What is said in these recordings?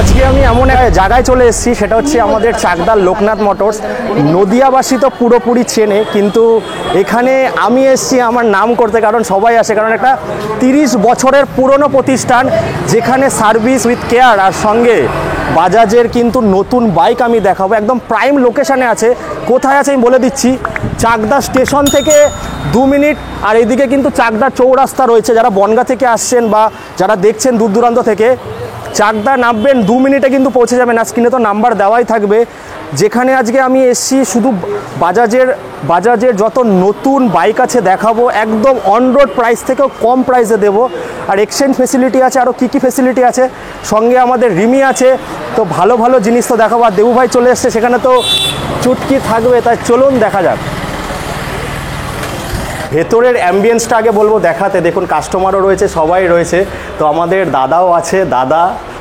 আজকে আমি এমন এক জায়গায় চলে এসেছি, সেটা হচ্ছে আমাদের চাকদার লোকনাথ মোটরস। নদিয়াবাসী তো পুরোপুরি চেনে, কিন্তু এখানে আমি এসেছি আমার নাম করতে, কারণ সবাই আসে, কারণ একটা 30 বছরের পুরনো প্রতিষ্ঠান, যেখানে সার্ভিস উইথ কেয়ার আর সঙ্গে বাজাজের কিন্তু নতুন বাইক আমি দেখাবো। একদম প্রাইম লোকেশানে আছে। কোথায় আছে আমি বলে দিচ্ছি, চাকদা স্টেশন থেকে 2 মিনিট, আর এদিকে কিন্তু চাকদা চৌরাস্তা রয়েছে। যারা বনগাঁ থেকে আসছেন বা যারা দেখছেন দূর দূরান্ত থেকে, চাকদা নামবেন 2 মিনিটে কিন্তু পৌঁছে যাবেন। আর স্ক্রিনে তো নাম্বার দেওয়াই থাকবে। যেখানে আজকে আমি এসেছি শুধু বাজাজের যত নতুন বাইক আছে দেখাবো, একদম অন রোড প্রাইস থেকেও কম প্রাইসে দেবো। আর এক্সচেঞ্জ ফেসিলিটি আছে, আরও কী ফেসিলিটি আছে, সঙ্গে আমাদের রিমি আছে। তো ভালো ভালো জিনিস তো দেখাবো। আর দেবু ভাই চলে এসছে, সেখানে তো চুটকি থাকবে, তাই চলুন দেখা যাক। ভেতরের অ্যাম্বিয়েন্সটা আগে বলবো দেখাতে। দেখুন কাস্টমারও রয়েছে, সবাই রয়েছে। তো আমাদের দাদাও আছে,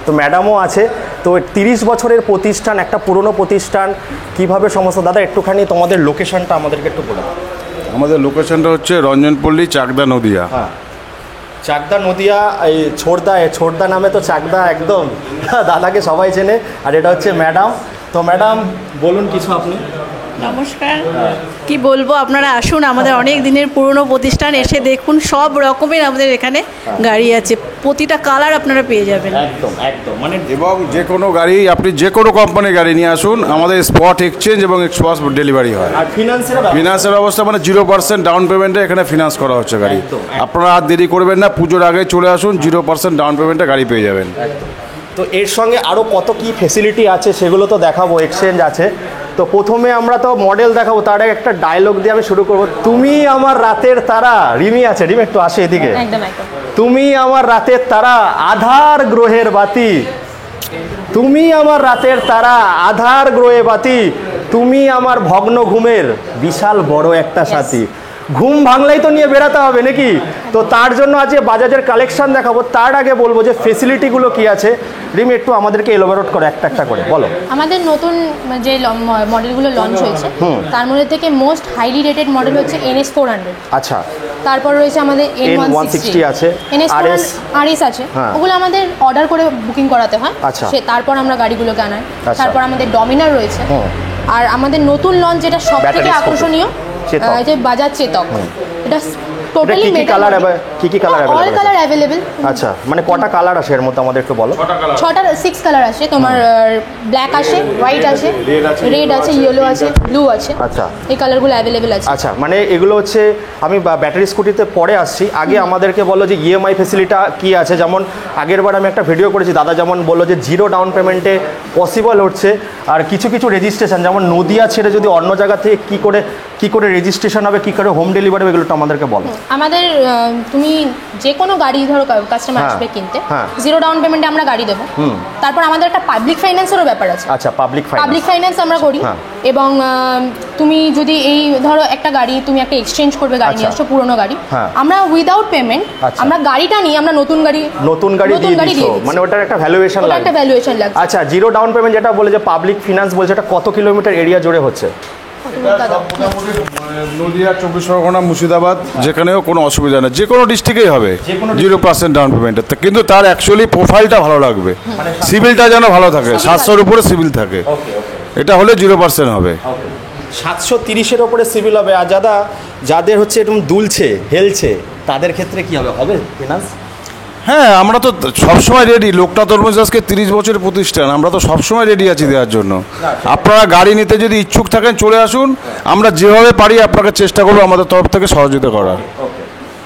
তো ম্যাডামও আছে। তো 30 বছরের প্রতিষ্ঠান, একটা পুরনো প্রতিষ্ঠান, কিভাবে সমস্ত। দাদা একটুখানি তোমাদের লোকেশনটা আমাদেরকে একটু বলো। আমাদের লোকেশনটা হচ্ছে রঞ্জনপল্লী, চাকদা, নদিয়া। হ্যাঁ, চাকদা নদিয়া, এই ছোড়দা নামে তো চাকদা একদম দাদাকে সবাই চেনে। আর এটা হচ্ছে ম্যাডাম। তো ম্যাডাম বলুন কিছু আপনি। নমস্কার। কি বলবো, আপনারা আসুন, আমাদের অনেক দিনের পুরনো প্রতিষ্ঠান, এসে দেখুন সব রকমের আমাদের এখানে গাড়ি আছে, প্রতিটা কালার আপনারা পেয়ে যাবেন। একদম মানে এবং যে কোনো গাড়ি, আপনি যে কোনো কোম্পানির গাড়ি নিয়ে আসুন, আমাদের স্পট এক্সচেঞ্জ এবং স্পট ডেলিভারি হয়। আর ফিনান্সের ব্যবস্থা মানে 0% ডাউন পেমেন্টে এখানে ফিনান্স করা হচ্ছে গাড়ি। আপনারা আর দেরি করবেন না, পুজোর আগে চলে আসুন, 0% ডাউন পেমেন্টে গাড়ি পেয়ে যাবেন। তো এর সঙ্গে আরও কত কি ফেসিলিটি আছে সেগুলো তো দেখাবো, এক্সচেঞ্জ আছে। তো প্রথমে আমরা তো মডেল দেখাবো, তার আগে একটা ডায়লগ দিয়ে আমি শুরু করবো। তুমি আমার রাতের তারা, রিমি আছে, রিমি একটু আসে এদিকে। তুমি আমার রাতের তারা, আধার গ্রহের বাতি, তুমি আমার রাতের তারা, আধার গ্রহে বাতি, তুমি আমার ভগ্ন ঘুমের বিশাল বড় একটা সাথী। ঘুম ভাঙলেই তো নিয়ে বেরাতে হবে নাকি? তো তার জন্য আজকে বাজাজের কালেকশন দেখাবো। তার আগে বলবো যে ফেসিলিটিগুলো কি আছে। রিমি একটু আমাদেরকে এলোবারেট করে একটা করে বলো। আমাদের নতুন যে মডেলগুলো লঞ্চ হয়েছে, তার মধ্যে থেকে মোস্ট হাইলি রেটেড মডেল হচ্ছে NS 400। আচ্ছা। তারপর রয়েছে আমাদের N160 আছে, NS RS আছে। ওগুলো আমাদের অর্ডার করে বুকিং করাতে হয়। তারপর আমরা গাড়িগুলোকে আনাই। তারপর আমাদের ডমিনার রয়েছে। আর আমাদের নতুন লঞ্চ যেটা সবথেকে আকর্ষণীয়, যে বাজাজ চেতক। এটা টোটালি কালার, কি colour available? All colour available. আচ্ছা, মানে কটা কালার আছে এর মধ্যে আমাদের একটু বলো। 6 কালার আছে তোমার। ব্ল্যাক আছে, হোয়াইট আছে, রেড আছে, ইয়েলো আছে, ব্লু আছে। আচ্ছা, এই কালারগুলো अवेलेबल আছে। আচ্ছা, মানে এগুলো হচ্ছে, আমি ব্যাটারি স্কুটিতে পরে আসছি। আগে আমাদেরকে বলো যে EMI ফেসিলিটি কি আছে। যেমন আগের বার আমি একটা ভিডিও করেছি, দাদা যেমন বললো যে 0 ডাউন পেমেন্টে পসিবল হচ্ছে। আর কিছু রেজিস্ট্রেশন, যেমন নদিয়া ছেড়ে যদি অন্য জায়গা থেকে কি করে রেজিস্ট্রেশন হবে, কি করে হোম ডেলিভারি হবে, এগুলো তো আমাদেরকে বলো। আমাদের তুমি যে কোনো গাড়ি ধরো কাস্টমার আসবে কিনতে, 0 ডাউন পেমেন্টে আমরা গাড়ি দেবো। তারপর আমাদের একটা পাবলিক ফাইন্যান্সেরও ব্যাপার আছে। আচ্ছা, পাবলিক ফাইন্যান্স আমরা করি। এবং তুমি যদি এই ধরো একটা গাড়ি তুমি একটা এক্সচেঞ্জ করবে, গাড়ি নিয়ে আসছো, পুরনো গাড়ি, আমরা উইদাউট পেমেন্ট আমরা গাড়িটা নিয়ে আমরা নতুন গাড়ি দিয়ে দিই। মানে ওটার একটা ভ্যালুয়েশন লাগে। আচ্ছা, 0 ডাউন পেমেন্ট যেটা বলে যে পাবলিক ফিনান্স বলছে, এটা কত কিলোমিটার এরিয়া জুড়ে হচ্ছে? নদিয়া, 24 পরগনা, মুর্শিদাবাদ, যেখানেও কোনো অসুবিধা নেই, যে কোনো ডিস্ট্রিক্টেই হবে 0% ডাউন পেমেন্টের। কিন্তু তার অ্যাকচুয়ালি প্রোফাইলটা ভালো লাগবে, সিভিলটা যেন ভালো থাকে, 700-র উপরে সিভিল থাকে, এটা হলে 0% হবে। 730-এর ওপরে সিভিল হবে। আর যাদের হচ্ছে এরকম দুলছে হেলছে, তাদের ক্ষেত্রে কি হবে ফিনান্স? হ্যাঁ, আমরা তো সবসময় রেডি। লোকটা তরমুজ আজকে 30 বছরের প্রতিষ্ঠান, আমরা তো সবসময় রেডি আছি দেওয়ার জন্য। আপনারা গাড়ি নিতে যদি ইচ্ছুক থাকেন চলে আসুন, আমরা যেভাবে পারি আপনাকে চেষ্টা করবো আমাদের তরফ থেকে সহযোগিতা করার।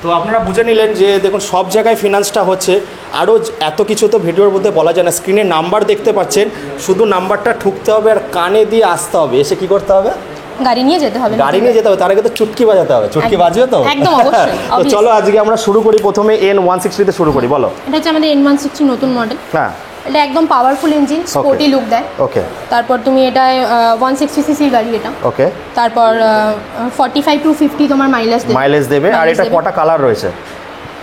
তো আপনারা বুঝে নিলেন যে দেখুন সব জায়গায় ফিনান্সটা হচ্ছে। আরও এত কিছু তো ভিডিওর মধ্যে বলা যায় না। স্ক্রিনে নাম্বার দেখতে পাচ্ছেন, শুধু নাম্বারটা ঠুকতে হবে আর কানে দিয়ে আসতে হবে। এসে কি করতে হবে? গাড়ি নিয়ে যেতে হবে। তার আগে তো চুটকি বাজাতে হবে। চুটকি বাজবে তো একদম অবশ্যই। তো চলো আজকে আমরা শুরু করি। প্রথমে N160 তে শুরু করি, বলো। এটা হচ্ছে আমাদের N160 নতুন মডেল। হ্যাঁ, এটা একদম পাওয়ারফুল ইঞ্জিন, স্পোর্টি লুক দেয়। ওকে। তারপর তুমি এটা 160 সিসি গাড়ি এটা। ওকে। তারপর 45 to 50 তোমার মাইলেজ দেবে। আর এটা কটা কালার রয়েছে?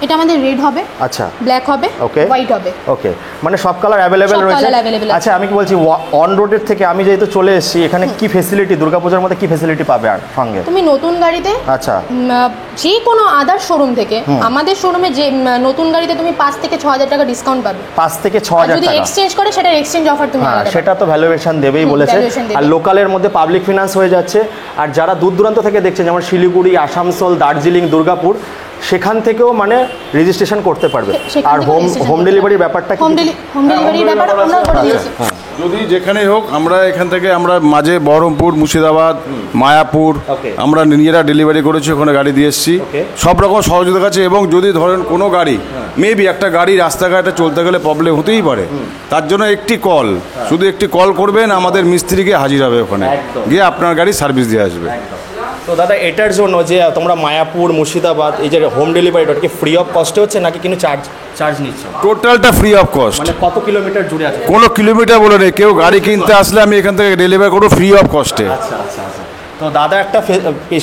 এটা আমাদের রেড হবে, আচ্ছা, ব্ল্যাক হবে, ওকে, হোয়াইট হবে। ওকে, মানে সব কালার অ্যাভেলেবেল সব রয়েছে। colour available আচ্ছা, আমি কি বলছি, অন রোডের থেকে আমি যেহেতু চলে এসেছি এখানে কি ফেসিলিটি, দুর্গাপূজার মধ্যে কি ফেসিলিটি পাবে আর সঙ্গে? তুমি নতুন গাড়িতে আচ্ছা, যে কোনো আদার শোরুম থেকে আমাদের শোরুমে যে নতুন গাড়িতে তুমি 5 থেকে 6,000 টাকা ডিসকাউন্ট পাবে। 5 থেকে আর 6,000 যদি টাকা। এক্সচেঞ্জ করে সেটার এক্সচেঞ্জ অফার তুমি হ্যাঁ, আলাদা পাবে। সেটা তো ভ্যালুয়েশন দেবেই বলেছে। valuation দেবে। আর লোকালের মধ্যে পাবলিক ফিনান্স হয়ে যাচ্ছে। আর যারা দূর দূরান্ত থেকে দেখছেন, যেমন শিলিগুড়ি, আসানসোল, দার্জিলিং, দুর্গাপুর, সেখান থেকেও মানে রেজিস্ট্রেশন করতে পারবে। সেখান আর থেকে হোম registration হোম করতে ডেলিভারির পারবে। ব্যাপারটা কি? হোম ডেলিভারির ব্যাপার আমরা করে দিয়েছি। যদি যেখানে হোক, আমরা এখান থেকে আমরা মাঝে বহরমপুর, মুর্শিদাবাদ, মায়াপুর Okay. আমরা নিজেরা ডেলিভারি করেছি, ওখানে গাড়ি দিয়ে এসেছি। Okay. সব রকম সহযোগিতা আছে। এবং যদি ধরেন কোনো গাড়ি মেবি একটা গাড়ি রাস্তাঘাটে চলতে গেলে প্রবলেম হতেই পারে, তার জন্য একটি কল, শুধু একটি কল করবেন, আমাদের মিস্ত্রি গিয়ে হাজির হবে ওখানে, একদম। গিয়ে আপনার গাড়ি সার্ভিস দিয়ে আসবে। তো দাদা, এটার জন্য যে তোমরা মায়াপুর, মুর্শিদাবাদ, এই যে হোম ডেলিভারি, ওটা কি ফ্রি অফ কস্টে হচ্ছে নাকি কিন্তু চার্জ নিচ্ছে? টোটালটা ফ্রি অফ কস্ট। মানে কত কিলোমিটার জুড়ে আছে? কোনো কিলোমিটার বলে নেই, কেউ গাড়ি কিনতে আসলে আমি এখান থেকে ডেলিভারি করবো ফ্রি অফ কস্টে। আচ্ছা আচ্ছা আচ্ছা। তো দাদা একটা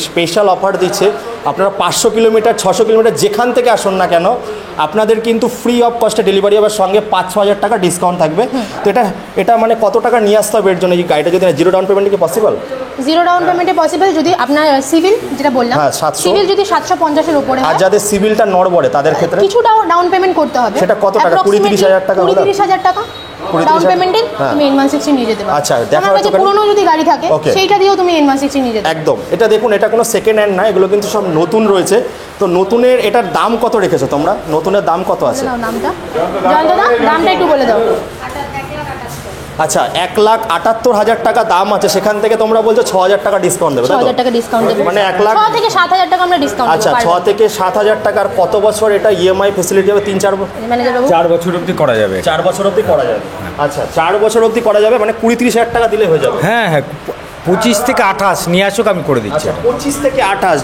স্পেশাল অফার দিচ্ছে, আপনারা 500 কিলোমিটার, 600 কিলোমিটার যেখান থেকে আসুন না কেন, আপনাদের কিন্তু ফ্রি অফ কস্টে ডেলিভারি হবে, সঙ্গে 5-6,000 টাকা ডিসকাউন্ট থাকবে। তো এটা মানে কত টাকা নিয়ে আসতে হবে এর জন্য? এই গাড়িটা যদি জিরো ডাউন পেমেন্টে কি পসিবল? জিরো ডাউন পেমেন্টে পসিবল যদি আপনার সিভিল, যেটা বললাম, হ্যাঁ, 700 সিভিল যদি 750 এর উপরে আর হয়, যাদের সিভিলটা নড়বড়ে তাদের ক্ষেত্রে কিছু ডাউন পেমেন্ট করতে হবে। সেটা কত টাকা? 20-30,000 টাকা হলে? 20-30,000 টাকা 20-30,000 ডাউন পেমেন্টে হ্যাঁ। তুমি N160 নিয়ে যেতে পারো। আচ্ছা, দেখা আমার কাছে হচ্ছে পুরনো যদি গাড়ি থাকে Okay. সেইটা দিয়েও তুমি N160 নিয়ে যেতে পারো। একদম। এটা দেখুন, এটা কোনো সেকেন্ড হ্যান্ড না, এগুলো কিন্তু সব নতুন রয়েছে। তো নতুনের এটার দাম কত রেখেছো তোমরা? নতুনের দাম কত আছে? নাও নামটা, জয়ন্ত দা দামটা একটু বলে দাও। আচ্ছা, 1,78,000 টাকা দাম আছে, সেখান থেকে তোমরা বলছো 6,000 টাকা ডিসকাউন্ট দেবে, তাই তো? 6,000 টাকা ডিসকাউন্ট দেবো। মানে 1 লাখ 6 থেকে 7,000 টাকা আমরা ডিসকাউন্ট আচ্ছা, 6 থেকে 7,000 টাকার কত বছর এটা ইএমআই ফেসিলিটি হবে? 3-4 ম্যানেজার বাবু 4 বছর অবধি করা যাবে। 4 বছর অবধি করা যাবে। আচ্ছা, 4 বছর অবধি করা যাবে, মানে 20-30,000 টাকা দিলে হয়ে যাবে। হ্যাঁ হ্যাঁ, 25 থেকে 28 নিয়ে আসুক, আমি করে দিচ্ছি। আচ্ছা, 25 থেকে 28,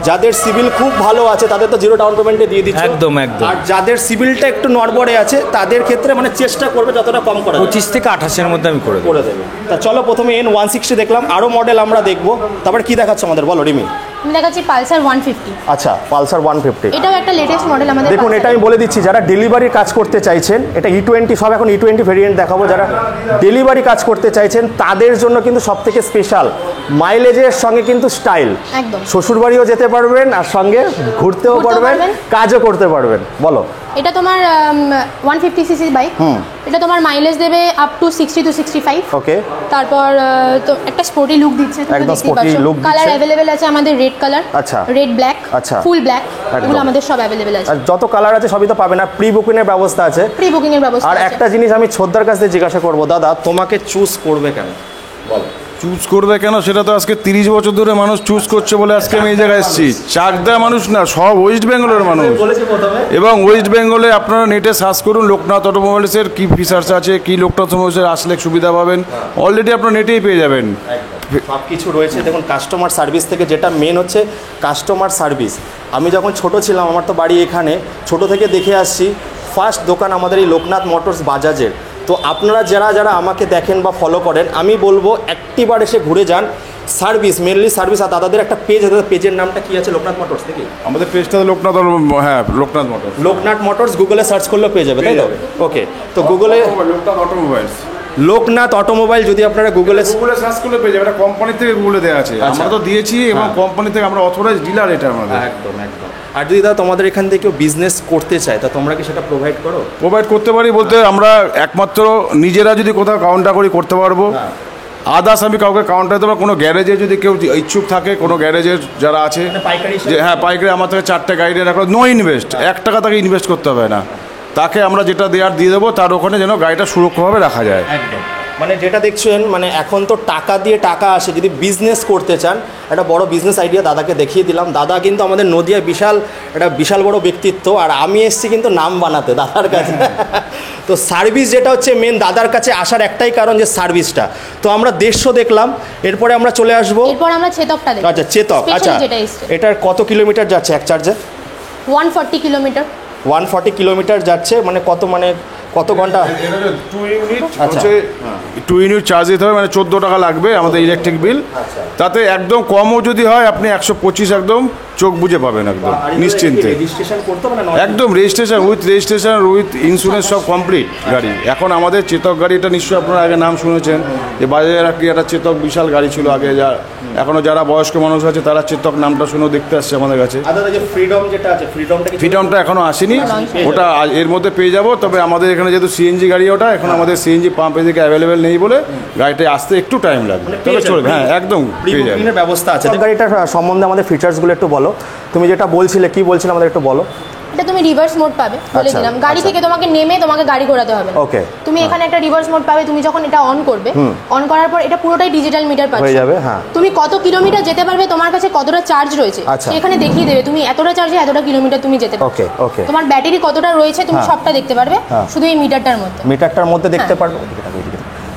যাদের সিভিল খুব ভালো আছে তাদের তো জিরো ডাউন পেমেন্টে দিয়ে দিচ্ছে। একদম, একদম। আর যাদের সিভিলটা একটু নড়বড়ে আছে তাদের ক্ষেত্রে মানে চেষ্টা করবে যতটা কম করা যায়। 25 থেকে 28 এর মধ্যে আমি করে দেবো। করে দেবে। তা চলো, প্রথমে N160 দেখলাম, আরও মডেল আমরা দেখবো, তারপর কি দেখাচ্ছ আমাদের, বলো রিমি। আমি দেখাচ্ছি পালসার 150। আচ্ছা, পালসার 150। এটাও একটা লেটেস্ট মডেল আমাদের। দেখুন, এটা আমি বলে দিচ্ছি, যারা ডেলিভারি কাজ করতে চাইছেন, এটা E20, সব এখন E20 ভেরিয়েন্ট দেখাবো। যারা ডেলিভারি কাজ করতে চাইছেন তাদের জন্য কিন্তু সব থেকে স্পেশাল, মাইলেজের সঙ্গে কিন্তু স্টাইল, একদম। শ্বশুরবাড়িও যেতে পারবেন আর সঙ্গে ঘুরতেও পারবেন, কাজও করতে পারবেন। বলো। এটা তোমার 150 সিসি বাইক। এটা তোমার মাইলেজ দেবে আপ টু 60 to 65। ওকে। তারপর তো একটা স্পোর্টি লুক দিচ্ছে, একদম sporty look দিচ্ছে। কালার অ্যাভেলেবেল আছে আমাদের, রেড কালার, আচ্ছা। রেড ব্ল্যাক, আচ্ছা। ফুল ব্ল্যাক, একদম। এগুলো আমাদের সব অ্যাভেলেবেল আছে। আর যত কালার আছে সবই তো পাবেন, আর প্রি বুকিংয়ের ব্যবস্থা আছে। প্রি বুকিং এর ব্যবস্থা আর আছে। একটা জিনিস আমি ছোদ্দার কাছ থেকে জিজ্ঞাসা করবো, দাদা তোমাকে চুজ করবে কেন? বলো। চুজ করবে কেন সেটা তো আজকে 30 বছর ধরে মানুষ চুজ করছে বলে আজকে আমি এই জায়গায় এসেছি। চাকদা মানুষ না, সব ওয়েস্ট বেঙ্গলের মানুষ। বলেছি প্রথমে। এবং ওয়েস্ট বেঙ্গলে আপনারা নেটে সার্চ করুন লোকনাথ অটোমোবাইলসের কী ফিচার্স আছে, কী লোকনাথ অটোমোবাইলসের আসলে সুবিধা পাবেন, অলরেডি আপনারা নেটেই পেয়ে যাবেন। সব কিছু রয়েছে। দেখুন, কাস্টমার সার্ভিস থেকে যেটা মেন হচ্ছে কাস্টমার সার্ভিস। আমি যখন ছোট ছিলাম, আমার তো বাড়ি এখানে, ছোট থেকে দেখে আসছি, ফার্স্ট দোকান আমাদের এই লোকনাথ মোটরস বাজাজের। তো আপনারা যারা আমাকে দেখেন বা ফলো করেন, আমি বলবো একটিবার এসে ঘুরে যান। Service, mainly service. আর দাদাদের একটা পেজ আছে, পেজের নামটা কি আছে? লোকনাথ মোটরস থেকে আমাদের পেজটা লোকনাথ, হ্যাঁ লোকনাথ মোটর, লোকনাথ মোটরস গুগলে সার্চ করলেও পেয়ে যাবে, তাই তো? ওকে। তো গুগলে লোকনাথ অটোমোবাইলস, লোকনাথ অটোমোবাইল যদি আপনারা গুগলে সার্চ করলে পেয়ে যাবে। এটা কোম্পানি থেকে গুগলে দেওয়া আছে, আমরা তো দিয়েছি, এবং কোম্পানি থেকে আমরা অথরাইজ ডিলার এটা আমাদের। একদম একদম। আর যদি দাদা তোমাদের এখান থেকে কেউ বিজনেস করতে চায়, তা তোমরা কি সেটা প্রোভাইড করো? প্রোভাইড করতে পারি বলতে আমরা একমাত্র নিজেরা যদি কোথাও কাউন্টার করি করতে পারবো। আদার্স আমি কাউকে কাউন্টার দেবো, কোনো গ্যারেজে যদি কেউ ইচ্ছুক থাকে, কোনো গ্যারেজের যারা আছে, পাইকারি যে হ্যাঁ পাইকারি আমার থেকে 4টে গাড়ি রাখলো, নো ইনভেস্ট, 1 টাকা তাকে ইনভেস্ট করতে হবে না, তাকে আমরা যেটা দেওয়ার দিয়ে দেবো, তার ওখানে যেন গাড়িটা সুরক্ষিতভাবে রাখা যায়। একদম। মানে যেটা দেখছেন, মানে এখন তো টাকা দিয়ে টাকা আসে, যদি বিজনেস করতে চান, একটা বড় বিজনেস আইডিয়া দাদাকে দেখিয়ে দিলাম। দাদা কিন্তু আমাদের নদিয়ায় বিশাল বড় ব্যক্তিত্ব, আর আমি এসেছি কিন্তু নাম বানাতে দাদার কাছে। তো সার্ভিস যেটা হচ্ছে মেন, দাদার কাছে আসার একটাই কারণ যে সার্ভিসটা। তো আমরা 150 দেখলাম, এরপরে আমরা চলে আসবো। এরপর আমরা চেতকটা দেখব। আচ্ছা, চেতক। আচ্ছা, এটার কত কিলোমিটার যাচ্ছে এক চার্জে? 140 কিলোমিটার। 140 কিলোমিটার যাচ্ছে, মানে কত, মানে কত ঘন্টা? হচ্ছে 2 ইউনিট চার্জ দিতে হবে, মানে 14 টাকা লাগবে আমাদের ইলেকট্রিক বিল। তাতে একদম কমও যদি হয় আপনি 125 একদম চোখ বুঝে পাবেন, একদম নিশ্চিন্তে। রেজিস্ট্রেশন করতে হবে না? একদম রেজিস্ট্রেশন উইথ ইন্স্যুরেন্স সব কমপ্লিট গাড়ি। এখন আমাদের চেতক গাড়িটা নিশ্চয়ই আপনারা আগে নাম শুনেছেন, যে বাজারে কি একটা চেতক বিশাল গাড়ি ছিল আগে, যা এখনও যারা বয়স্ক মানুষ আছে তারা চেতক নামটা শুনেও দেখতে আসছে আমাদের কাছে। ফ্রিডম যেটা আছে, ফ্রিডমটা এখনও আসেনি, ওটা এর মধ্যে পেয়ে যাব। তবে আমাদের এখানে যেহেতু সিএনজি গাড়ি, ওটা এখন আমাদের সিএনজি পাম্প এদিকে অ্যাভেলেবেল নেই বলে গাড়িটা আসতে একটু টাইম লাগবে, তবে চলবে। হ্যাঁ, একদম পেয়ে যাবে। ব্যবস্থা আছে। গাড়িটার সম্বন্ধে আমাদের ফিচার্সগুলো একটু বলো। তুমি যেটা বলছিলে, কি বলছিলে আমাদের একটু বলো। এটা তুমি রিভার্স মোড পাবে, বলে দিলাম। গাড়ি থেকে তোমাকে নেমে তোমাকে গাড়ি ঘোরাতে হবে। ওকে। তুমি এখানে একটা রিভার্স মোড পাবে। তুমি যখন এটা অন করবে, অন করার পর এটা পুরোটাই ডিজিটাল মিটার পাচ্ছে হয়ে যাবে। হ্যাঁ, তুমি কত কিলোমিটার যেতে পারবে, তোমার কাছে কতটা চার্জ রয়েছে এখানে দেখিয়ে দেবে। তুমি এতটা চার্জে এতটা কিলোমিটার তুমি যেতে পারবে। ওকে ওকে। তোমার ব্যাটারি কতটা রয়েছে তুমি সবটা দেখতে পারবে, শুধু এই মিটারটার মধ্যে দেখতে পারবে।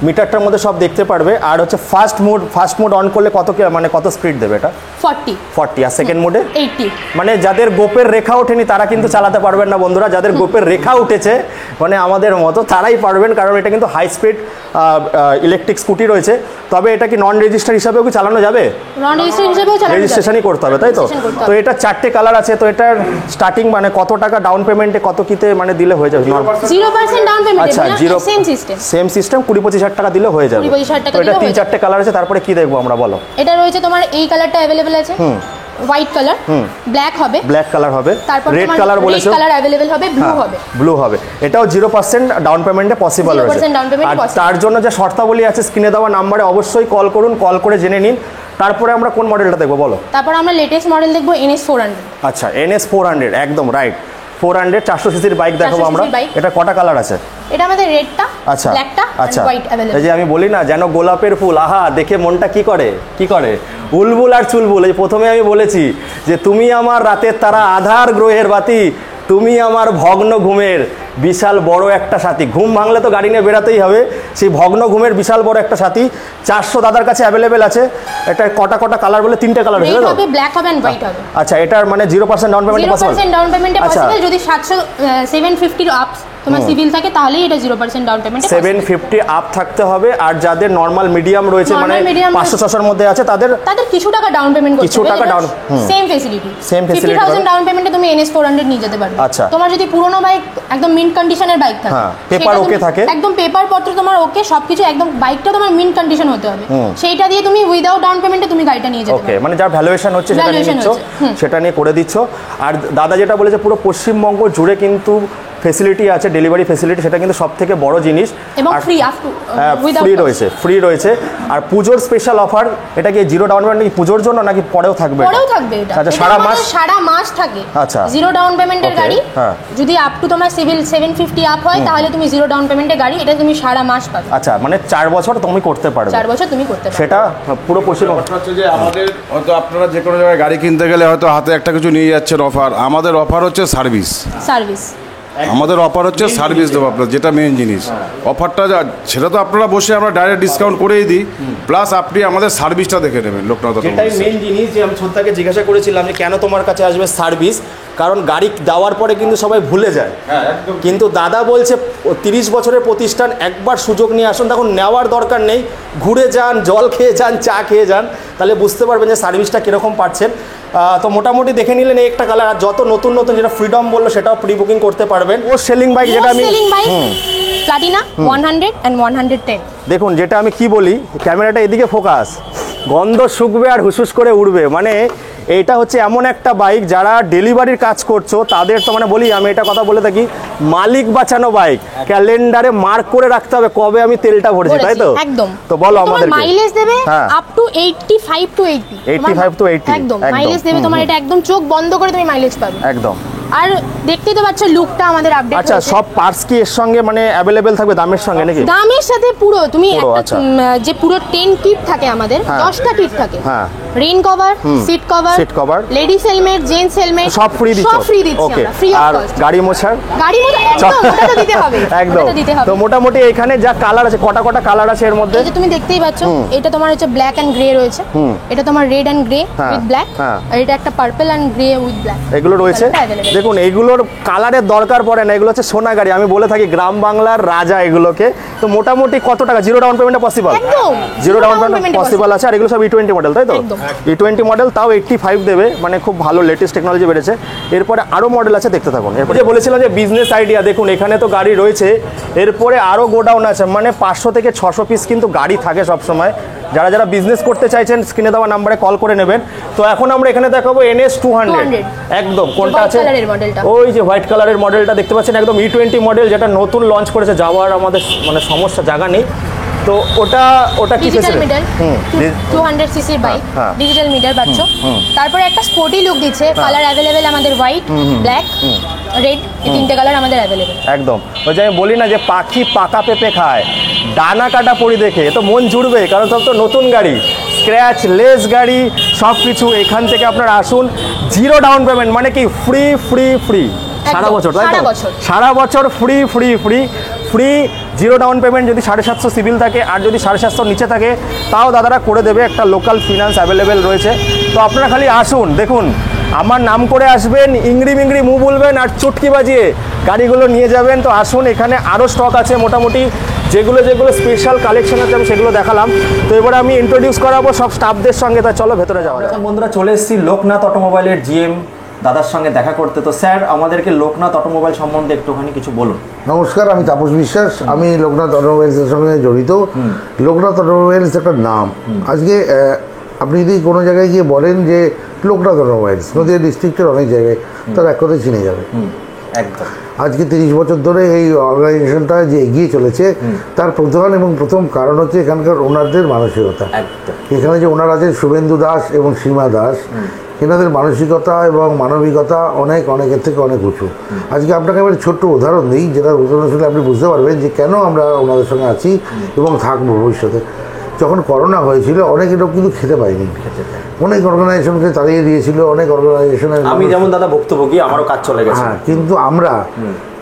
মিটারটার মধ্যে সব দেখতে পারবে। আর হচ্ছে ফার্স্ট মোড অন করলে কত স্পিড দেবে এটা? 40। আর সেকেন্ড মোডে 80। মানে যাদের গোপের রেখা ওঠেনি তারা কিন্তু চালাতে পারবেন না বন্ধুরা। যাদের গোপের রেখা উঠেছে মানে আমাদের মতো, তারাই পারবেন, কারণ এটা কিন্তু হাই স্পিড ইলেকট্রিক স্কুটি রয়েছে। তবে এটা কি নন রেজিস্টার হিসাবেও কি চালানো যাবে? নন রেজিস্টার হিসাবেও চালানো যাবে, রেজিস্ট্রেশনই করতে হবে, তাই তো? তো এটা 4টে কালার আছে। তো এটার স্টার্টিং মানে কত টাকা ডাউন পেমেন্টে, কত কিতে মানে দিলে হয়ে যাবে? 0% ডাউন পেমেন্ট। আচ্ছা, সেম সিস্টেম 20-25 হাজার টাকা দিলে হয়ে যাবে। 20-25 টাকা তো এটা দিলে 3-4টে কালার আছে। তারপরে কি দেখবো আমরা, বলো। এটা রয়েছে তোমার এই কালারটা अवेलेबल আছে, হোয়াইট কালার, ব্ল্যাক কালার হবে, তারপর রেড কালার বলেছো, রেড কালার अवेलेबल হবে, ব্লু হবে। এটাও 0% ডাউন পেমেন্টে পসিবল রয়েছে। 0% ডাউন পেমেন্ট পসিবল। তার জন্য যে শর্তাবলী আছে স্ক্রিনে দেওয়া নম্বরে অবশ্যই কল করুন, কল করে জেনে নিন। তারপরে আমরা কোন মডেলটা দেখবো, বলো। তারপর আমরা লেটেস্ট মডেল দেখবো NS 400। আচ্ছা, NS 400, একদম রাইট। 400 400 সিসির বাইক দেখাবো আমরা। এটা কটা কালার আছে? এটা আমাদের রেডটা, আচ্ছা, ব্ল্যাকটা আর আচ্ছা, হোয়াইট अवेलेबल। এই যে আমি বলি না, যেন গোলাপের ফুল, আহা দেখে মনটা কি করে উলবুল আর চুলবুল। এই প্রথমে আমি বলেছি যে তুমি আমার রাতের তারা, আধার গ্রহের বাতি, তুমি আমার ভগ্ন ঘুমের বিশাল বড় একটা সাথী। ঘুম ভাঙলে তো গাড়ি নিয়ে বেরাতেই হবে, সেই ভগ্ন ঘুমের বিশাল বড় একটা সাথী। 400 দাদার কাছে অ্যাভেলেবেল আছে। এটা কটা কালার বলে? 3টে কালার আছে, রেড হবে, ব্ল্যাক হবে এন্ড হোয়াইট হবে। আচ্ছা, এটার মানে 0% ডাউন পেমেন্ট পসিবল? 0% ডাউন পেমেন্টে পসিবল। যদি 750 আপ তোমার সিভিল থাকে তাহলেই এটা 0% ডাউন পেমেন্টে 750 আপ থাকতে হবে। আর যাদের নরমাল মিডিয়াম রয়েছে, মানে 500-600 এর মধ্যে আছে, তাদের কিছু টাকা ডাউন পেমেন্ট করতে হবে। কিছু টাকা ডাউন, সেম ফ্যাসিলিটি 50,000 ডাউন পেমেন্টে তুমি NS 400 নিয়ে যেতে পারবে। আচ্ছা, তোমার যদি পুরনো বাইক একদম মিন্ট কন্ডিশনের বাইক থাকে, পেপার ওকে থাকে, একদম পেপার পত্র তোমার ওকে, সবকিছু একদম, বাইকটা তোমার মিন্ট কন্ডিশন হতে হবে, সেইটা দিয়ে তুমি উইদাউট ডাউন পেমেন্টে তুমি গাড়িটা নিয়ে যেতে পারবে। ওকে, মানে যার ভ্যালুয়েশন হচ্ছে সেটা নিয়ে নিচ্ছ, সেটা নিয়ে করে দিচ্ছ। আর দাদা যেটা বলেছে পুরো পশ্চিমবঙ্গ জুড়ে কিন্তু ফেসিলিটি আছে, ডেলিভারি ফেসিলিটি, সেটা কিন্তু সব থেকে বড় জিনিস। এবং ফ্রি ফ্রি রয়েছে। আর পুজোর স্পেশাল অফার, এটা কি 0 ডাউন পেমেন্ট পুজোর জন্য নাকি পরেও থাকবে? এটা। আচ্ছা, সারা মাস থাকে। আচ্ছা, 0 ডাউন পেমেন্টের গাড়ি। যদি আপ টু তোমার সিভিল 750 আপ হয় তাহলে তুমি 0 ডাউন পেমেন্টের গাড়ি, এটা তুমি সারা মাস পাবে। আচ্ছা, মানে 4 বছর তুমি করতে পারবে। 4 বছর তুমি করতে পারবে। সেটা পুরো পশ্চিমবঙ্গ হচ্ছে যে আমাদের হয়তো আপনারা যে কোনো জায়গায় গাড়ি কিনতে গেলে হয়তো হাতে একটা কিছু নিয়ে যাচ্ছেন অফার। আমাদের অফার হচ্ছে সার্ভিস। আমাদের অফার হচ্ছে সার্ভিস দেবো আপনার, যেটা মেন জিনিস। অফারটা সেটা তো আপনারা বসে আমরা ডাইরেক্ট ডিসকাউন্ট করেই দিই, প্লাস আপনি আমাদের সার্ভিসটা দেখে নেবেন। লোকনাথ, যেটাই মেন জিনিস, যে আমি ছোটদাকে জিজ্ঞাসা করেছিলাম যে কেন তোমার কাছে আসবে সার্ভিস, কারণ গাড়ি দেওয়ার পরে কিন্তু সবাই ভুলে যায়। কিন্তু দাদা বলছে 30 বছরের প্রতিষ্ঠান, একবার সুযোগ নিয়ে আসুন, তখন নেওয়ার দরকার নেই, ঘুরে যান, জল খেয়ে যান, চা খেয়ে যান, তাহলে বুঝতে পারবেন যে সার্ভিসটা কীরকম পাচ্ছেন। তো মোটামুটি দেখে নিলেন এই একটা কালার। আর যত নতুন যেটা ফ্রিডম বললো সেটাও প্রি বুকিং করতে পারবেন। ও সেলিং বাইক, যেটা আমি প্লাটিনা 100 and 110। দেখুন, যেটা আমি কি বলি, ক্যামেরাটা এদিকে ফোকাস, গন্ধ শুকবে আর হুসুস করে উড়বে। মানে এইটা হচ্ছে এমন একটা বাইক, যারা ডেলিভারির কাজ করছো তাদের তো মানে বলি, আমি এটা কথা বলে থাকি, মালিক বাঁচানো বাইক। ক্যালেন্ডারে মার্ক করে রাখতে হবে কবে আমি তেলটা ভরেছি, তাই তো? একদম। তো বলো আমাদের মাইলেজ দেবে আপ টু 85 to 80। একদম মাইলেজ দেবে তোমার, এটা একদম চোখ বন্ধ করে তুমি মাইলেজ পাবে একদম। আর দেখতেই তো পাচ্ছ লুকটা আমাদের আপডেট। আচ্ছা, সব পার্টস কি এর সঙ্গে মানে অ্যাভেলেবেল থাকবে দামের সঙ্গে নাকি? দামের সাথে পুরো তুমি যে পুরো 10 কিট থাকে আমাদের, 10টা কিট থাকে। Rain cover, seat cover, ladies helmet, gents helmet সব ফ্রি দিচ্ছি। Okay, free of cost. গাড়ি মোছা একদম, ওটা তো দিতে হবে একদম। তো মোটামুটি এখানে যা কালার আছে, কটা কালার আছে এর মধ্যে? এই যে তুমি দেখতেই পাচ্ছ, এটা তোমার হচ্ছে ব্ল্যাক এন্ড গ্রে রয়েছে, এটা তোমার red and grey with black, আর এটা একটা purple and grey with black, এগুলো রয়েছে। দেখুন এইগুলোর কালারের দরকার পড়ে না, এগুলো হচ্ছে সোনা গাড়ি, আমি বলে থাকি গ্রাম বাংলার রাজা এগুলোকে। তো মোটামুটি কত টাকা জিরো ডাউন পেমেন্টে পসিবল? একদম জিরো ডাউন পেমেন্ট পসিবল আছে। আর এগুলো সব E20 মডেল, তাই তো? একদম। E20 মডেল, তাও 85 দেবে, মানে খুব ভালো লেটেস্ট টেকনোলজি বেড়েছে। এরপরে আরও মডেল আছে, দেখতে থাকুন। এরপরে যে বলেছিলাম যে বিজনেস আইডিয়া, দেখুন এখানে তো গাড়ি রয়েছে, এরপরে আরও গোডাউন আছে, মানে 500 থেকে 600 পিস কিন্তু গাড়ি থাকে সবসময়। যারা যারা বিজনেস করতে চাইছেন স্ক্রিনে দেওয়া নাম্বারে কল করে নেবেন। তো এখন আমরা এখানে দেখাবো NS 200, একদম কোনটা আছে, ওই যে হোয়াইট কালারের মডেলটা দেখতে পাচ্ছেন, একদম E20 মডেল, যেটা নতুন লঞ্চ করেছে, যাওয়ার আমাদের মানে সমস্যা জায়গা নেই। তো ওটা কি ডিজিটাল মিটার, 200 সিসির বাইক, ডিজিটাল মিটার পাচ্ছ। তারপরে একটা স্পোর্টি লুক দিচ্ছে, কালার অ্যাভেলেবেল আমাদের হোয়াইট, ব্ল্যাক, রেড, এই তিনটে কালার আমাদের অ্যাভেলেবেল। একদম ওই যে আমি বলি না যে পাখি পাকা পেঁপে খায়, ডানা কাটা পড়ি দেখে তো মন জুড়বে, কারণ সব তো নতুন গাড়ি, স্ক্র্যাচ লেস গাড়ি, সব কিছু এখান থেকে আপনারা আসুন। জিরো ডাউন পেমেন্ট মানে কি ফ্রি ফ্রি ফ্রি সারা বছর, তাই তো? সারা বছর free free free free, zero down payment. যদি 750 সিভিল থাকে আর যদি 750 নিচে থাকে তাও দাদারা করে দেবে, একটা লোকাল ফিনান্স অ্যাভেলেবেল রয়েছে। তো আপনারা খালি আসুন, দেখুন আমার নাম করে আসবেন, ইংরি মিংরি মুখ বলবেন আর চুটকি বাজিয়ে গাড়িগুলো নিয়ে যাবেন। তো আসুন, এখানে আরও স্টক আছে মোটামুটি, যেগুলো স্পেশাল কালেকশন আছে আমি সেগুলো দেখালাম। তো এবারে আমি ইন্ট্রোডিউস করাবো সব স্টাফদের সঙ্গে, তা চলো ভেতরে যাওয়া যাক। বন্ধুরা চলে এসেছি লোকনাথ অটোমোবাইলের GM দাদার সঙ্গে দেখা করতে। তো স্যার আমাদেরকে লোকনাথ অটোমোবাইল সম্বন্ধে একটুখানি কিছু বলুন। নমস্কার, আমি তাপস বিশ্বাস, আমি লোকনাথ অটোমোবাইলসের সঙ্গে জড়িত। লোকনাথ অটোমোবাইলস একটা নাম। আজকে আপনি যদি কোনো জায়গায় গিয়ে বলেন যে লোকনাথ অটোমোবাইলস, নদীয়া ডিস্ট্রিক্টের অনেক জায়গায় তার এক কথায় চিনে যাবে। একদম। আজকে 30 বছর ধরে এই অর্গানাইজেশনটা যে এগিয়ে চলেছে তার প্রথম কারণ হচ্ছে এখানকার ওনারদের মানসিকতা। এখানে যে ওনার আছেন শুভেন্দু দাস এবং সীমা দাস, এনাদের মানসিকতা এবং মানবিকতা অনেকের থেকে অনেক উঁচু। আজকে আপনাকে আমি ছোট্ট উদাহরণ দিই, যেটা উদাহরণ শুনে আপনি বুঝতে পারবেন যে কেন আমরা ওনাদের সঙ্গে আছি এবং থাকবো ভবিষ্যতে। যখন করোনা হয়েছিল অনেক লোক কিন্তু খেতে পায়নি, অনেক অর্গানাইজেশনকে তাড়িয়ে দিয়েছিল, অনেক অর্গানাইজেশনের, আমি যেমন দাদা ভুক্তভোগী, আমারও কাজ চলে গেছে। হ্যাঁ, কিন্তু আমরা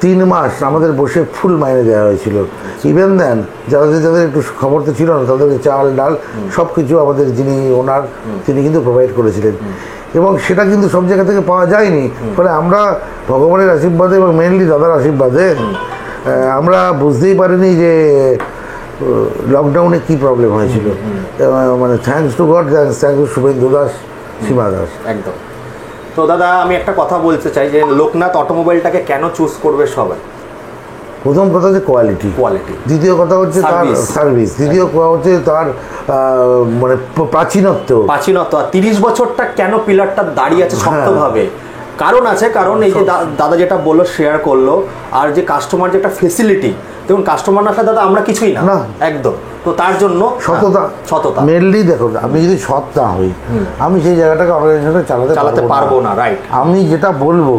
3 মাস আমাদের বসে ফুল মাইনে দেওয়া হয়েছিল। ইভেন দেন যাদের একটু খবর তো ছিল না, তাদেরকে চাল ডাল সব কিছু আমাদের যিনি ওনার তিনি কিন্তু প্রোভাইড করেছিলেন, এবং সেটা কিন্তু সব জায়গা থেকে পাওয়া যায়নি। ফলে আমরা ভগবানের আশীর্বাদে এবং মেনলি দাদার আশীর্বাদে আমরা বুঝতেই পারিনি যে লকডাউনে কি প্রবলেম হয়েছিল। মানে thanks to God, thanks to Suvendu Das, Seema Das. একদম। তো দাদা আমি একটা কথা বলতে চাই যে লোকনাথ অটোমোবাইলটাকে কেন চুজ করবে সবাই? প্রথম কথা হচ্ছে কোয়ালিটি, দ্বিতীয় কথা হচ্ছে তার সার্ভিস, তৃতীয় কথা হচ্ছে তার মানে প্রাচীনত্ব। আর 30 বছরটা কেন পিলারটা দাঁড়িয়ে আছে শক্তভাবে, কারণ আছে, কারণ এই যে দাদা যেটা বললো শেয়ার করলো, আর যে কাস্টমার যে একটা ফেসিলিটি, দেখুন কাস্টমার না দাদা আমরা কিছুই না একদম। তো তার জন্য সততা মেনলি। দেখুন আমি যদি সৎ না হই আমি সেই জায়গাটাকে অর্গানাইজেশনটা চালাতে পারবো না। রাইট, আমি যেটা বলবো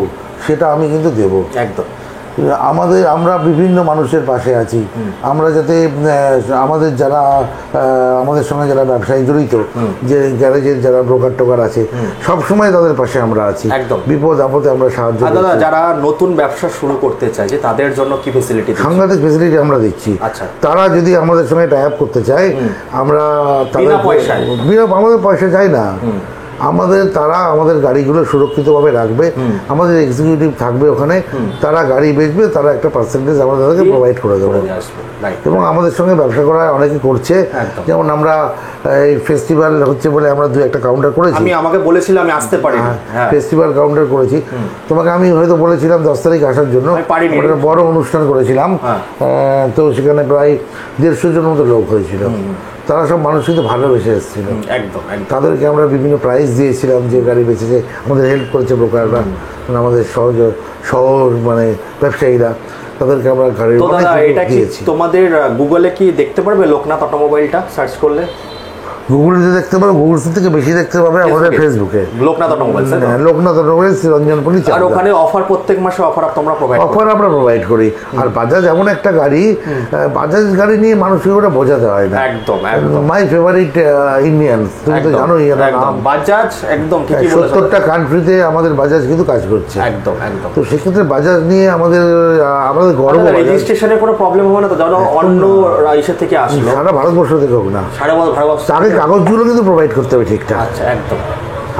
সেটা আমি কিন্তু দেবো একদম। আমরা বিভিন্ন মানুষের পাশে আছি, আমরা যাতে আমাদের যারা আমাদের সঙ্গে যারা ব্যবসায়ী জড়িত, যে গ্যারেজের যারা ব্রোকার টোকার আছে, সবসময় তাদের পাশে আমরা আছি, বিপদ আপদে আমরা সাহায্য করি। যারা নতুন ব্যবসা শুরু করতে চায় যে তাদের জন্য কি ফেসিলিটি? সাংঘাতিক ফেসিলিটি আমরা দিচ্ছি। তারা যদি আমাদের সঙ্গে টাই আপ করতে চায়, আমরা আমাদের পয়সা চাই না, তারা আমাদের গাড়িগুলো সুরক্ষিতভাবে রাখবে, আমাদের এক্সিকিউটিভ থাকবে ওখানে, তারা গাড়ি বেচবে, তারা একটা পার্সেন্টেজ আমাদেরকে প্রোভাইড করে দেবে। এবং আমাদের সঙ্গে ব্যবসা করা অনেকে করছে, যেমন আমরা এই ফেস্টিভ্যাল হচ্ছে বলে আমরা 2-1 কাউন্টার করেছি। আমাকে বলেছিলাম আমি আসতে পারি, ফেস্টিভ্যাল কাউন্টার করেছি। তোমাকে আমি হয়তো বলেছিলাম 10 তারিখ আসার জন্য, একটা বড় অনুষ্ঠান করেছিলাম, তো সেখানে প্রায় 150 জন মতো লোক হয়েছিল। তারা সব মানুষ কিন্তু ভালোবেসে এসেছিল, তাদেরকে আমরা বিভিন্ন প্রাইজ দিয়েছিলাম, যে গাড়ি বেচেছে আমাদের হেল্প করেছে ব্রোকাররা, আমাদের শহর মানে ব্যবসায়ীরা, তাদেরকে আমরা গাড়ি দিয়েছি। তোমাদের গুগলে কি দেখতে পারবে লোকনাথ অটোমোবাইলটা সার্চ করলে? গুগলে দেখতে পারো, গুগল থেকে বেশি দেখতে পাবে আমাদের ফেসবুকে লোকনাথ অটোমোবাইলস। লোকনাথ অটোমোবাইলস রঞ্জনপুরি। আর ওখানে অফার প্রত্যেক মাসে অফার আমরা প্রোভাইড করি। আর বাজাজ এমন একটা গাড়ি, বাজাজ গাড়ি নিয়ে মানুষকে ওটা বোঝাতে হয় না। একদম মাই ফেভারিট ইন্ডিয়ান্স, তুমি তো জানোই বাজাজ। একদম 70টা কান্ট্রিতে আমাদের বাজাজ কিন্তু কাজ করছে। একদম। তো সেক্ষেত্রে বাজাজ নিয়ে আমাদের গর্ব। রেজিস্ট্রেশনের কোনো প্রবলেম হবে না তো? যারা অন্য রাজ্য থেকে আসলো, সারা ভারতবর্ষ থেকে হোক না, তাকে কাগজগুলো কিন্তু প্রোভাইড করতে হবে ঠিকঠাক। আচ্ছা, একদম।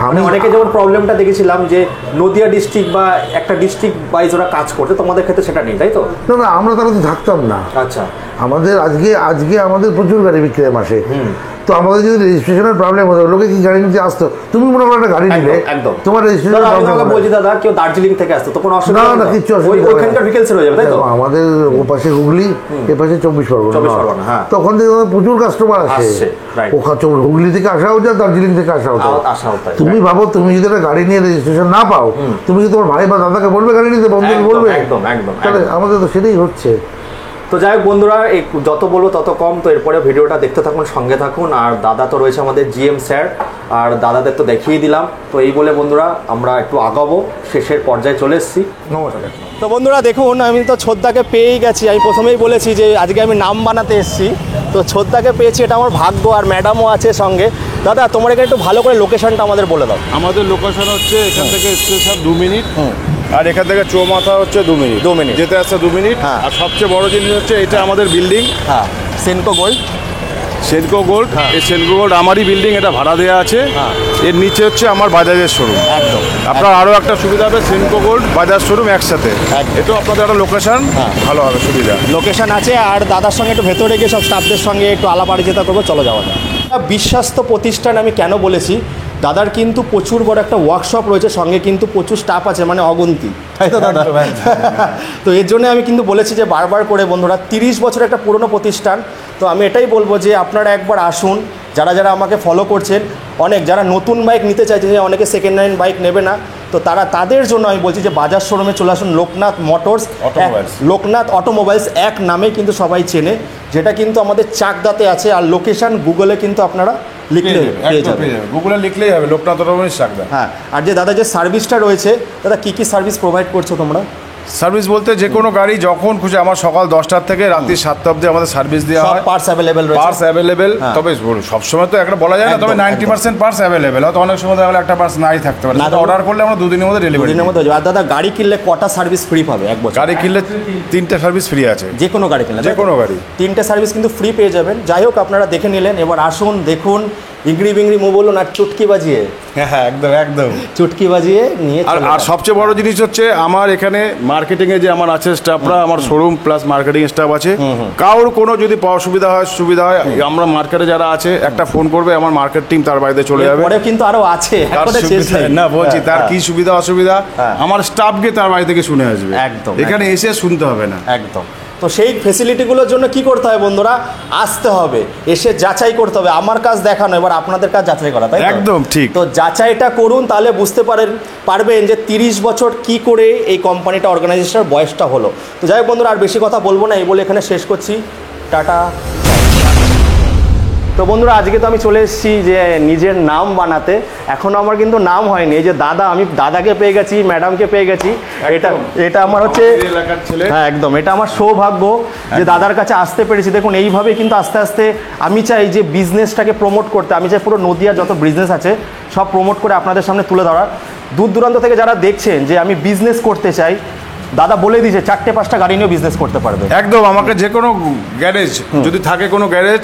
আমি অনেকে যেমন প্রবলেমটা দেখেছিলাম যে নদিয়া ডিস্ট্রিক্ট বা একটা ডিস্ট্রিক্ট ওয়াইজ ওরা কাজ করতে, তোমাদের ক্ষেত্রে সেটা নেই, তাই তো? না, আমরা তাহলে তো থাকতাম না। আচ্ছা, আমাদের আজকে আমাদের প্রচুর গাড়ি বিক্রি হয় মাসে। তো আমাদের যদি রেজিস্ট্রেশনের প্রবলেম হতো, লোকে কি গাড়ি নিতে আসতো? তুমি মনে করো একটা গাড়ি নিলে, একদম তোমার রেজিস্ট্রেশন বলছি দাদা, কেউ দার্জিলিং থেকে আসতো, তখন অসুবিধা না, কিচ্ছু অসুবিধা ওইখানকার ভিকেলস হয়ে যাবে, তাই তো? আমাদের ও পাশে হুগলি, এ পাশে 24 পরগনা, তখন থেকে প্রচুর কাস্টমার আসে। হুগলি থেকে আসাও যায়, দার্জিলিং থেকে আসাও যায়। তুমি ভাবো, তুমি যদি একটা গাড়ি নিয়ে রেজিস্ট্রেশন না পাও, তুমি কি তোমার ভাই বা দাদাকে বলবে গাড়ি নিতে? বন্ধুকে বলবে? একদম একদম। তাহলে আমাদের তো সেটাই হচ্ছে। তো যাই হোক বন্ধুরা, যত বলবো তত কম। তো এরপরে ভিডিওটা দেখতে থাকুন, সঙ্গে থাকুন। আর দাদা তো রয়েছে আমাদের জিএম স্যার, আর দাদাদের তো দেখিয়ে দিলাম। তো এই বলে বন্ধুরা আমরা একটু আগাবো, শেষের পর্যায়ে চলে এসেছি। নমস্কার। তো বন্ধুরা দেখুন, আমি তো ছোদ্দাকে পেয়েই গেছি। আমি প্রথমেই বলেছি যে আজকে আমি নাম বানাতে এসেছি, তো ছোদ্দাকে পেয়েছি, এটা আমার ভাগ্য। আর ম্যাডামও আছে সঙ্গে। দাদা, তোমার এখানে একটু ভালো করে লোকেশনটা আমাদের বলে দাও। আমাদের লোকেশন হচ্ছে এখান থেকে স্টেশন 2 মিনিট, আর এখান থেকে চৌমাথা হচ্ছে 2 মিনিট। 2 মিনিট যেতে আসছে 2 মিনিট। আর সবচেয়ে বড় জিনিস হচ্ছে এটা আমাদের building, Senco gold. Senco gold, এই সেনকো গোল্ড আমারই বিল্ডিং, এটা ভাড়া দেওয়া আছে। এর নিচে হচ্ছে আমার বাজাজের শোরুম। একদম। আপনার আরও একটা সুবিধা হবে, সেনকো গোল্ড বাজাজ শোরুম একসাথে। এটাও আপনাদের একটা লোকেশন ভালো হবে, সুবিধা লোকেশন আছে। আর দাদার সঙ্গে একটু ভেতরে গিয়ে সব স্টাফদের সঙ্গে একটু আলাপ আলোচনা করবো, চলো যাওয়া যায়। বিশ্বাস্ত প্রতিষ্ঠান আমি কেন বলেছি, দাদার কিন্তু প্রচুর বড় একটা ওয়ার্কশপ রয়েছে, সঙ্গে কিন্তু প্রচুর স্টাফ আছে, মানে অগুন্তি, তাই তো দাদা? তো এর জন্য আমি কিন্তু বলেছি যে বারবার করে বন্ধুরা, 30 বছর একটা পুরনো প্রতিষ্ঠান। তো আমি এটাই বলবো যে আপনারা একবার আসুন। যারা যারা আমাকে ফলো করছেন, অনেক যারা নতুন বাইক নিতে চাইছে, যে অনেকে সেকেন্ড হ্যান্ড বাইক নেবে না, তো তাদের জন্য আমি বলছি যে বাজাজ শোরুমে চলে আসুন। লোকনাথ মোটরস, লোকনাথ অটোমোবাইলস এক নামে কিন্তু সবাই চেনে, যেটা কিন্তু আমাদের চাকদাতে আছে। আর লোকেশন গুগলে কিন্তু আপনারা লিখলে পেয়ে যাবেন, গুগলে লিখলেই হবে লোকনাথ অটোমোবাইলস চাকদা। হ্যাঁ। আর যে দাদা যে সার্ভিসটা রয়েছে, দাদা কী কী সার্ভিস প্রোভাইড করছো তোমরা? সার্ভিস বলতে যে কোনো গাড়ি যখন খুশি, আমার সকাল 10টা থেকে রাত্রি 7টা অবধি আমাদের সার্ভিস দেওয়া হয়। পার্টস অ্যাভেলেবেল রয়েছে, পার্টস অ্যাভেলেবেল। তবে সবসময় তো একটা বলা যায় না, তবে 90% পার্টস অ্যাভেলেবেল। হয়তো অনেক সময় দেখা গেলে একটা পার্টস নাই থাকতে পারে, না অর্ডার করলে আমরা 2 দিনের মধ্যে ডেলিভারি। 2 দিনের মধ্যে। আর দাদা গাড়ি কিনলে কটা সার্ভিস ফ্রি পাবে এক বছর? গাড়ি কিনলে 3টে সার্ভিস ফ্রি আছে। যে কোনো গাড়ি কিনলে, যে কোনো গাড়ি 3টে সার্ভিস কিন্তু ফ্রি পেয়ে যাবেন। যাই হোক, আপনারা দেখে নিলেন, এবার আসুন দেখুন। ইংরি বিংরি মু বলুন আর চুটকি বাজিয়ে, হ্যাঁ একদম একদম চুটকি বাজিয়ে নিয়ে। আর সবচেয়ে বড় জিনিস হচ্ছে আমার এখানে মার্কেটিংয়ে যে আমার আছে স্টাফরা, আমার শোরুম প্লাস মার্কেটিং স্টাফ আছে। কারোর কোনো যদি সুবিধা হয়, আমরা মার্কেটে যারা আছে একটা ফোন করবে, আমার মার্কেট টিম তার বাড়িতে চলে যাবে। পরে কিন্তু আরো আছে, না বলছি তার কি সুবিধা অসুবিধা আমার স্টাফ গিয়ে তার বাড়ি থেকে শুনে আসবে। একদম, এখানে এসে শুনতে হবে না। একদম। তো সেই ফেসিলিটিগুলোর জন্য কি করতে হবে বন্ধুরা? আসতে হবে, এসে যাচাই করতে হবে। আমার কাজ দেখানো, এবার আপনাদের কাজ যাচাই করা, তাই একদম ঠিক। তো যাচাইটা করুন, তাহলে বুঝতে পারবেন যে 30 বছর কি করে এই কোম্পানিটা অর্গানাইজেশনের বয়সটা হলো। তো যাই হোক বন্ধুরা, আর বেশি কথা বলবো না, এই বলে এখানে শেষ করছি। টাটা। তো বন্ধুরা, আজকে তো আমি চলে এসেছি যে নিজের নাম বানাতে। এখনও আমার কিন্তু নাম হয়নি। এই যে দাদা, আমি দাদাকে পেয়ে গেছি, ম্যাডামকে পেয়ে গেছি। এটা আমার হচ্ছে, হ্যাঁ একদম, এটা আমার সৌভাগ্য যে দাদার কাছে আসতে পেরেছি। দেখুন, এইভাবে কিন্তু আস্তে আস্তে আমি চাই যে বিজনেসটাকে প্রমোট করতে। আমি চাই পুরো নদিয়া যত বিজনেস আছে সব প্রমোট করে আপনাদের সামনে তুলে ধরার। দূর দূরান্ত থেকে যারা দেখছেন যে আমি বিজনেস করতে চাই, দাদা বলে দিয়েছে 4-5টা গাড়ি নিয়ে বিজনেস করতে পারবে। একদম। আমাকে যে কোনো গ্যারেজ যদি থাকে, কোনো গ্যারেজ,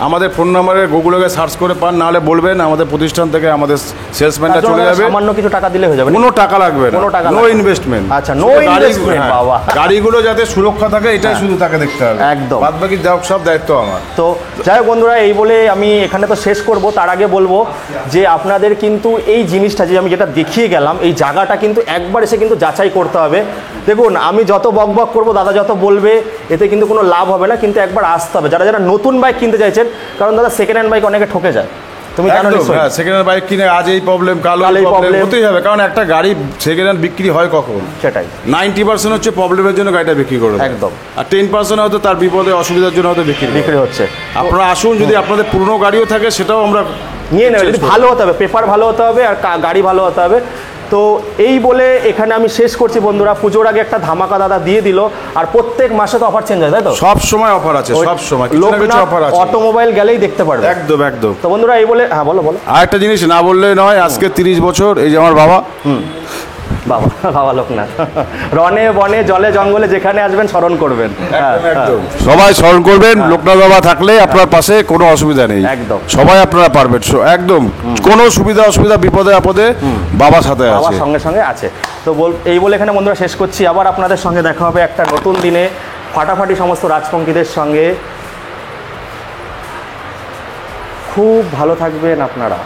আমাদের ফোন নাম্বারে গুগলে সার্চ করে পান, নাহলে বলবেন, আমাদের প্রতিষ্ঠান থেকে আমাদের সেলসম্যানটা চলে যাবে। সামান্য কিছু টাকা দিলে হয়ে যাবে, কোনো টাকা লাগবে না, নো ইনভেস্টমেন্ট। আচ্ছা, নো ইনভেস্টমেন্ট। বাবা, গাড়িগুলো যাতে সুরক্ষা থাকে, এটাই শুধু তাকে দেখতে হবে। একদম। বাদ বাকি সব দায়িত্ব আমার। তো যাই হোক বন্ধুরা, এই বলে আমি এখানে তো শেষ করব। তার আগে বলবো যে আপনাদের কিন্তু এই জিনিসটা যে আমি যেটা দেখিয়ে গেলাম, এই জায়গাটা কিন্তু একবার এসে কিন্তু যাচাই করতে হবে। দেখুন, আমি যত বকবক করবো, দাদা যত বলবে, এতে কিন্তু কোনো লাভ হবে না। কিন্তু একবার আসতে হবে যারা যারা নতুন বাইক কিনতে চাইছেন, কারণ দাদা সেকেন্ড হ্যান্ড বাইক অনেকে ঠকে যায়। তুমি জানো নিশ্চয়ই, হ্যাঁ, সেকেন্ড হ্যান্ড বাইক কিনে আজ এই প্রবলেম, কাল এই প্রবলেম হতেই হবে। কারণ একটা গাড়ি সেকেন্ড হ্যান্ড বিক্রি হয় কখন? সেটাই 90% হচ্ছে প্রবলেমের জন্য গাড়িটা বিক্রি করে, একদম। আর 10% হয়তো তার বিপদে অসুবিধার জন্য হয়তো বিক্রি হচ্ছে। আপনারা আসুন, যদি আপনাদের পুরনো গাড়িও থাকে সেটাও আমরা নিয়ে নেব। যদি ভালো হতে হবে, পেপার ভালো হতে হবে, আর গাড়ি ভালো হতে হবে। তো এই বলে এখানে আমি শেষ করছি বন্ধুরা। পুজোর আগে একটা ধামাকা দাদা দিয়ে দিল, আর প্রত্যেক মাসে তো অফার চেঞ্জ হয়, তাই তো? সব সময় অফার আছে, সব সময় কিছু অফার আছে। অটোমোবাইল গেলেই দেখতে পারবে। একদম একদম। তো বন্ধুরা, এই বলে, হ্যাঁ বলো। আর একটা জিনিস না বললে নয়, আজকে 30 বছর এই যে আমার বাবা বাবা বাবা লোকনাথ রনে বনে জলে জঙ্গলে যেখানে আসবেন স্মরণ করবেন। একদম সবাই স্মরণ করবেন, লোকনাথ বাবা থাকলে আপনার পাশে কোনো অসুবিধা নেই, একদম। সবাই আপনারা পারবেন, একদম কোনো সুবিধা অসুবিধা বিপদে আপদে বাবার সাথে বাবার আছে। সঙ্গে সঙ্গে আছে। তো এই বলে এখানে বন্ধুরা শেষ করছি, আবার আপনাদের সঙ্গে দেখা হবে একটা নতুন দিনে ফাটাফাটি সমস্ত রাজপঙ্খীদের সঙ্গে। খুব ভালো থাকবেন আপনারা।